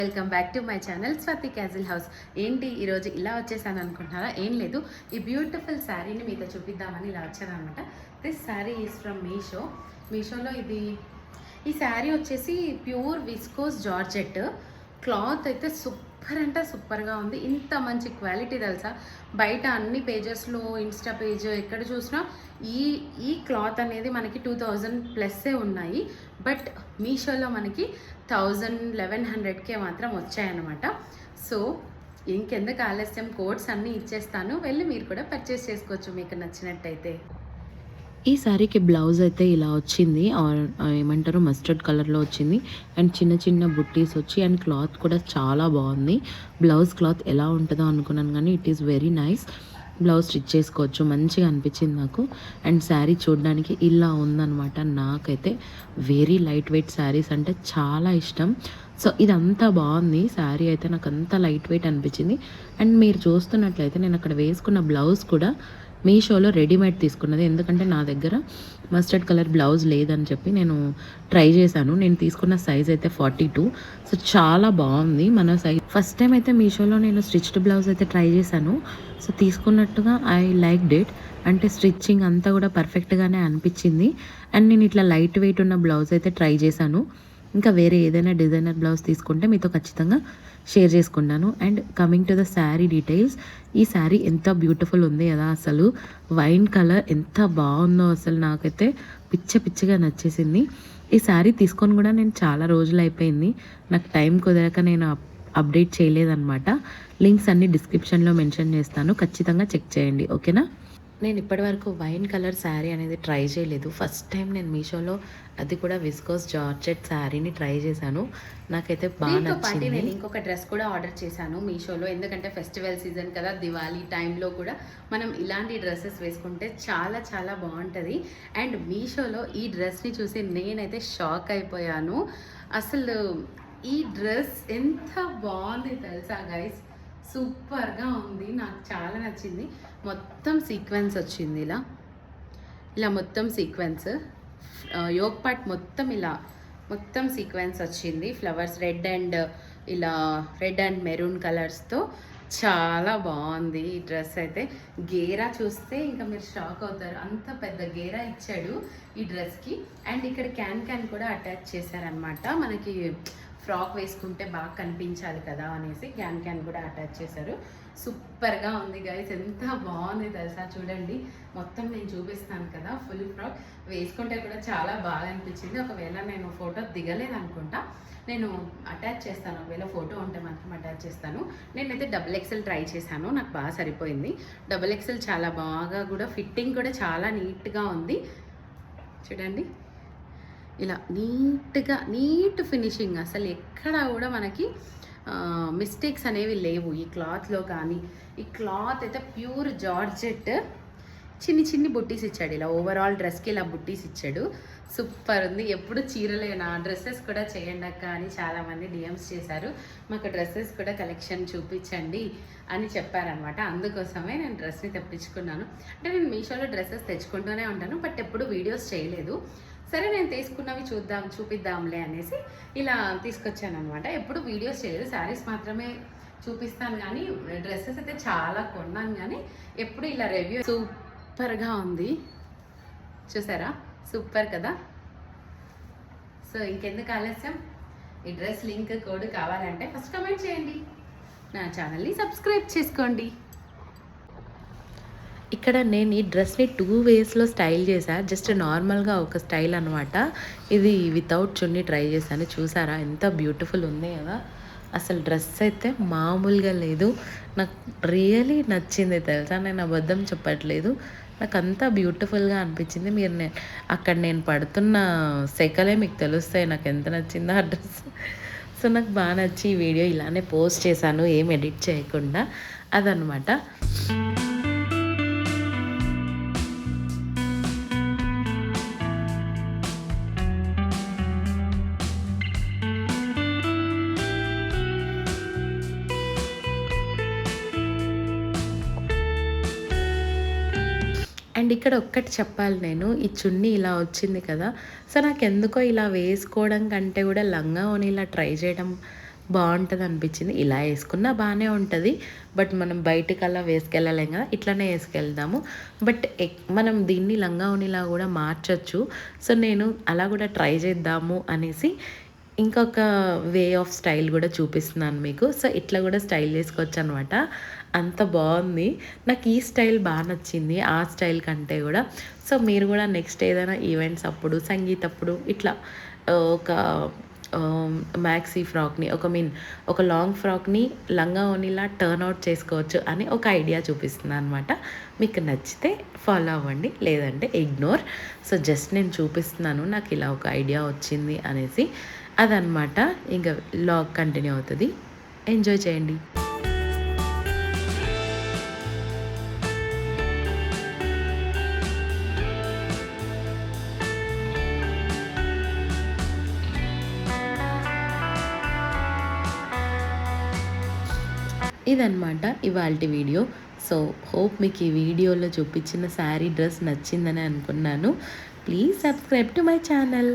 Welcome back to my channel Swathi castle house. ఏంటి ఈరోజు ఇలా వచ్చేసాను అనుకుంటున్నారా? ఏం లేదు, ఈ బ్యూటిఫుల్ శారీని మీతో చూపిద్దామని ఇలా వచ్చాను అనమాట. దిస్ శారీ ఈజ్ ఫ్రమ్ మీషోలో ఈ శారీ వచ్చేసి ప్యూర్ విస్కోస్ జార్జెట్ క్లాత్ అయితే సూపర్ అంటే సూపర్గా ఉంది. ఇంత మంచి క్వాలిటీ తెలుసా, బయట అన్ని పేజెస్లో ఇన్స్టా పేజ్ ఎక్కడ చూసినా ఈ క్లాత్ అనేది మనకి 2000+ ఉన్నాయి. బట్ మీషోలో మనకి 1100కే మాత్రం వచ్చాయన్నమాట. సో ఇంకెందుకు ఆలస్యం, కోడ్స్ అన్నీ ఇచ్చేస్తాను, వెళ్ళి మీరు కూడా పర్చేస్ చేసుకోవచ్చు మీకు నచ్చినట్టయితే. ఈ శారీకి బ్లౌజ్ అయితే ఇలా వచ్చింది, ఏమంటారు మస్టర్డ్ కలర్లో వచ్చింది. అండ్ చిన్న చిన్న బుట్టీస్ వచ్చి అండ్ క్లాత్ కూడా చాలా బాగుంది. బ్లౌజ్ క్లాత్ ఎలా ఉంటుందో అనుకున్నాను కానీ it is very nice. Blouse stitch చేసుకోవచ్చు, మంచిగా అనిపించింది నాకు. అండ్ శారీ చూడడానికి ఇలా ఉందన్నమాట. నాకైతే వెరీ లైట్ వెయిట్ శారీస్ అంటే చాలా ఇష్టం. సో ఇదంతా బాగుంది, శారీ అయితే నాకు అంతా లైట్ వెయిట్ అనిపించింది. అండ్ మీరు చూస్తున్నట్లయితే నేను అక్కడ వేసుకున్న బ్లౌజ్ కూడా మీషోలో రెడీమేడ్ తీసుకున్నది, ఎందుకంటే నా దగ్గర మస్టర్డ్ కలర్ బ్లౌజ్ లేదని చెప్పి నేను ట్రై చేశాను. నేను తీసుకున్న సైజ్ అయితే 42. సో చాలా బాగుంది మన సైజ్. ఫస్ట్ టైం అయితే మీషోలో నేను స్టిచ్డ్ బ్లౌజ్ అయితే ట్రై చేశాను. సో తీసుకున్నట్టుగా ఐ లైక్డ్ ఇట్, అంటే స్టిచ్చింగ్ అంతా కూడా పర్ఫెక్ట్గానే అనిపించింది. అండ్ నేను ఇట్లా లైట్ వెయిట్ ఉన్న బ్లౌజ్ అయితే ట్రై చేశాను. ఇంకా వేరే ఏదైనా డిజైనర్ బ్లౌజ్ తీసుకుంటే మీతో ఖచ్చితంగా షేర్ చేసుకున్నాను. And coming to the sari details, ఈ శారీ ఎంత బ్యూటిఫుల్ ఉంది కదా, అసలు వైన్ కలర్ ఎంత బాగుందో, అసలు నాకైతే పిచ్చిగా నచ్చేసింది. ఈ శారీ తీసుకొని కూడా నేను చాలా రోజులు అయిపోయింది, నాకు టైం కుదరక నేను అప్డేట్ చేయలేదన్నమాట. లింక్స్ అన్ని డిస్క్రిప్షన్లో మెన్షన్ చేస్తాను, ఖచ్చితంగా చెక్ చేయండి, ఓకేనా. నేను ఇప్పటివరకు వైన్ కలర్ శారీ అనేది ట్రై చేయలేదు. ఫస్ట్ టైం నేను మీషోలో అది కూడా విస్కోస్ జార్జెట్ శారీని ట్రై చేశాను, నాకైతే బాగా నచ్చింది. నేను ఇంకొక డ్రెస్ కూడా ఆర్డర్ చేశాను మీషోలో, ఎందుకంటే ఫెస్టివల్ సీజన్ కదా, దివాళీ టైంలో కూడా మనం ఇలాంటి డ్రెస్సెస్ వేసుకుంటే చాలా చాలా బాగుంటుంది. అండ్ మీషోలో ఈ డ్రెస్ని చూసి నేనైతే షాక్ అయిపోయాను. అసలు ఈ డ్రెస్ ఎంత బాగుంది తెలుసా గైస్, సూపర్గా ఉంది, నాకు చాలా నచ్చింది. మొత్తం సీక్వెన్స్ వచ్చింది, ఇలా మొత్తం సీక్వెన్స్, యోగ్ పార్ట్ మొత్తం సీక్వెన్స్ వచ్చింది. ఫ్లవర్స్ రెడ్ అండ్ మెరూన్ కలర్స్తో చాలా బాగుంది ఈ డ్రెస్ అయితే. గేరా చూస్తే ఇంకా మీరు షాక్ అవుతారు, అంత పెద్ద గేరా ఇచ్చాడు ఈ డ్రెస్కి. అండ్ ఇక్కడ క్యాన్ కూడా అటాచ్ చేశారనమాట, మనకి ఫ్రాక్ వేసుకుంటే బాగా కనిపించాలి కదా అనేసి క్యాన్ కూడా అటాచ్ చేశారు. సూపర్గా ఉంది గైస్, ఎంత బాగుంది తెలుసా, చూడండి. మొత్తం నేను చూపిస్తాను కదా, ఫుల్ ఫ్రాక్ వేసుకుంటే కూడా చాలా బాగా అనిపించింది. ఒకవేళ నేను ఫోటో దిగలేదనుకుంటా, నేను అటాచ్ చేస్తాను, ఒకవేళ ఫోటో ఉంటే మాత్రం అటాచ్ చేస్తాను. నేనైతే XXL ట్రై చేశాను, నాకు బాగా సరిపోయింది. XXL చాలా బాగా కూడా, ఫిట్టింగ్ కూడా చాలా నీట్గా ఉంది. చూడండి, ఇలా నీట్ ఫినిషింగ్, అసలు ఎక్కడా కూడా మనకి మిస్టేక్స్ అనేవి లేవు ఈ క్లాత్లో కానీ. ఈ క్లాత్ అయితే ప్యూర్ జార్జెట్, చిన్ని బుట్టీస్ ఇచ్చాడు, ఇలా ఓవరాల్ డ్రెస్కి ఇలా బుట్టీస్ ఇచ్చాడు. సూపర్ ఉంది. ఎప్పుడు చీరలేనా, డ్రెస్సెస్ కూడా చేయండి అక్క అని చాలామంది డిఎమ్స్ చేశారు. మాకు డ్రెస్సెస్ కూడా కలెక్షన్ చూపించండి అని చెప్పారనమాట. అందుకోసమే నేను డ్రెస్ని తెప్పించుకున్నాను. అంటే నేను మీషోలో డ్రెస్సెస్ తెచ్చుకుంటూనే ఉంటాను, బట్ ఎప్పుడు వీడియోస్ చేయలేదు. సరే నేను తీసుకున్నవి చూపిద్దాంలే అనేసి ఇలా తీసుకొచ్చాను అనమాట. ఎప్పుడు వీడియోస్ చేయలేదు, శారీస్ మాత్రమే చూపిస్తాను కానీ డ్రెస్సెస్ అయితే చాలా కొన్నాను కానీ ఎప్పుడు ఇలా రివ్యూ. సూపర్గా ఉంది, చూసారా, సూపర్ కదా. సో ఇంకెందుకు ఆలస్యం, ఈ డ్రెస్ లింక్ కోడ్ కావాలంటే ఫస్ట్ కమెంట్ చేయండి, నా ఛానల్ని సబ్స్క్రైబ్ చేసుకోండి. ఇక్కడ నేను ఈ డ్రెస్ని 2 వేస్లో స్టైల్ చేశాను, జస్ట్ నార్మల్గా ఒక స్టైల్ అనమాట. ఇది వితౌట్ చున్నీ ట్రై చేశాను, చూసారా ఎంత బ్యూటిఫుల్ ఉంది కదా. అసలు డ్రెస్ అయితే మామూలుగా లేదు, నాకు రియలీ నచ్చింది తెలుసా, నేను అబద్ధం చెప్పట్లేదు, నాకు అంతా బ్యూటిఫుల్గా అనిపించింది. అక్కడ నేను పడుతున్న సెకలే మీకు తెలుస్తాయి నాకు ఎంత నచ్చిందో ఆ డ్రెస్. సో నాకు బాగా నచ్చి ఈ వీడియో ఇలానే పోస్ట్ చేశాను, ఏం ఎడిట్ చేయకుండా, అదనమాట. అండ్ ఇక్కడ ఒక్కటి చెప్పాలి, నేను ఈ చున్నీ ఇలా వచ్చింది కదా, సో నాకు ఎందుకో ఇలా వేసుకోవడం కంటే కూడా లంగా ఓని ఇలా ట్రై చేయడం బాగుంటుంది అనిపించింది. ఇలా వేసుకున్నా బాగానే ఉంటుంది, బట్ మనం బయటకు అలా వేసుకెళ్ళలేం కదా, ఇట్లనే వేసుకెళ్దాము. బట్ మనం దీన్ని లంగా ఓణిలా కూడా మార్చచ్చు. సో నేను అలా కూడా ట్రై చేద్దాము అనేసి ఇంకొక వే ఆఫ్ స్టైల్ కూడా చూపిస్తున్నాను మీకు. సో ఇట్లా కూడా స్టైల్ చేసుకోవచ్చు అనమాట. అంత బాగుంది. నాకు ఈ స్టైల్ బాగా నచ్చింది ఆ స్టైల్ కంటే కూడా. సో మీరు కూడా నెక్స్ట్ ఏదైనా ఈవెంట్స్ అప్పుడు, సంగీత్ అప్పుడు ఇట్లా ఒక మ్యాక్సీ ఫ్రాక్ని ఒక లాంగ్ ఫ్రాక్ని లంగా ఓణిలా టర్న్ అవుట్ చేసుకోవచ్చు అని ఒక ఐడియా చూపిస్తున్నాను అనమాట. మీకు నచ్చితే ఫాలో అవ్వండి, లేదంటే ఇగ్నోర్. సో జస్ట్ నేను చూపిస్తున్నాను నాకు ఇలా ఒక ఐడియా వచ్చింది అనేసి. అదనమాట. ఇంకా లాగ్ కంటిన్యూ అవుతుంది. ఎంజాయ్ చేయండి. ఇదనమాట ఇవాల్టి వీడియో. సో హోప్ మీకు ఈ వీడియోలో చూపించిన శారీ డ్రెస్ నచ్చిందని అనుకున్నాను. Please subscribe to my channel.